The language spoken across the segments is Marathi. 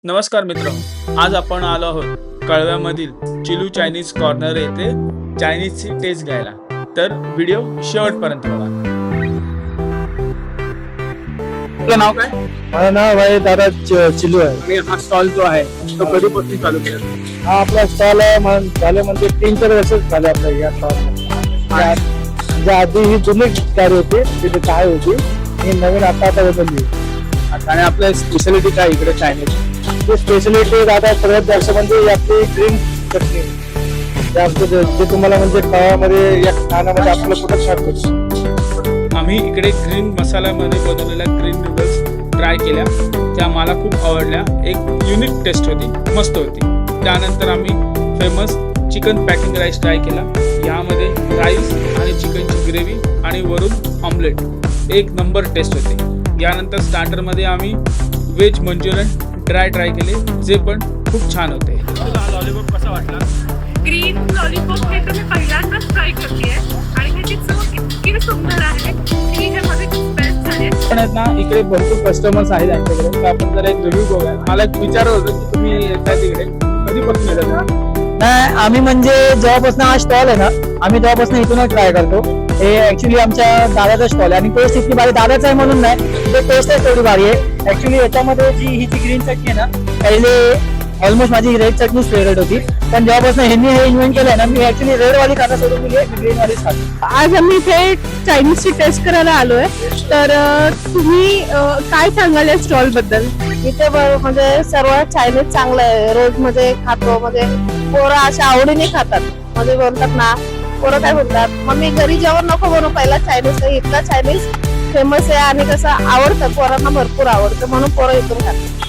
नमस्कार मित्रांनो, आज आपण आलो आहोत कळव्यामधील चिलू चायनीज कॉर्नर येथे चायनीजची टेस्ट घ्यायला. तर व्हिडिओ शेवटपर्यंत बघा. आपलं नाव काय? माझं नाव आहे दादा चिलू आहे. आणि हा स्टॉल जो आहे तो कधीपासून चालू केला? हा आपला स्टॉल आहे झाले म्हणजे 3-4 वर्षच झाले आपल्या या स्टॉल. म्हणजे आधी ही जुनी गाडी होती, तिथे काय होती, ही नवीन आता बदलली. आणि आपल्या स्पेशालिटी काय इकडे चायनीज? स्पेशलिटी दादा सगळ्यात जास्त म्हणजे आपली ग्रीन चटणी जे तुम्हाला म्हणजे खाण्यामध्ये या खाण्यामध्ये आपलं कुठं खातो. आम्ही इकडे ग्रीन मसाल्यामध्ये बनवलेल्या ग्रीन नूडल्स ट्राय केल्या. त्या मला खूप आवडल्या. एक युनिक टेस्ट होती, मस्त होती. त्यानंतर आम्ही famous chicken packing rice try केला. यामध्ये राईस आणि चिकनची ग्रेव्ही आणि वरून ऑमलेट एक नंबर टेस्ट होते. यानंतर स्टार्टरमध्ये आम्ही व्हेज मंचुरियन ट्राय केले, जे पण खूप छान होते. तुला हा लॉलीपॉप कसा वाटला? ग्रीन लॉलीपॉप हे तर मी पहिल्यांदाच ट्राय करते आणि ह्याची चव इतकी सुंदर आहे की हे माझे खूप बेस्ट झाले. पण आहेत ना, इकडे भरपूर कस्टमर्स आहेत यांच्याकडे. तर आपण जरा एक रिव्ह्यू बघूया. मला एक विचार होतं की तुम्ही येतात तिकडे कधीपासून येतात? नाही, आम्ही म्हणजे जेव्हापासून हा स्टॉल आहे ना, आम्ही तेव्हापासून इथूनच ट्राय करतो. हे ऍक्च्युली आमच्या दादाचा स्टॉल आहे आणि टेस्ट इतकी भारी दादाचा आहे म्हणून नाही, ते टेस्ट आहे तेवढी भारी आहे. ऍक्च्युली याच्यामध्ये ही जी ग्रीन चटणी आहे ना, पहिले ऑलमोस्ट माझी रेड चटणीच फेवरेट होती, पण जेव्हापासून ह्यांनी हे इन्व्हेंट केलंय ना, मी ऍक्च्युली रेड वाली खाता सोडून मी ग्रीन वालीच खातो. आज आम्ही इथे चायनीजची टेस्ट करायला आलोय. तर तुम्ही काय सांगाल या स्टॉल बद्दल? इथे म्हणजे सर्व चायनीज चांगलं आहे. रोज म्हणजे खातो, म्हणजे पोरं अशा आवडीने खातात. म्हणजे बोलतात ना, पोरं काय बोलतात, मम्मी घरी जेवण नको बनवू, पहिला चायनीज. इथला चायनीज फेमस आहे आणि कसं आवडतं, पोरांना भरपूर आवडतं, म्हणून पोरं इथून खातात.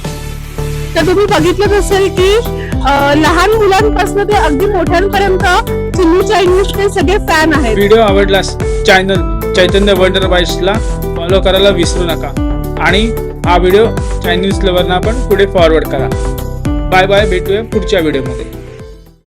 तर तुम्ही बघितलंच असेल की लहान मुलांपासून ते अगदी मोठ्यांपर्यंत चिल्ली चायनीजचे सगळे फॅन आहेत. व्हिडिओ आवडल्यास चॅनल चैतन्य वंडर बाईट्सला फॉलो करायला विसरू नका. आणि हा व्हिडिओ चायनीज लव्हरना पण पुढे फॉरवर्ड करा. बाय बाय, भेटूया पुढच्या व्हिडिओमध्ये.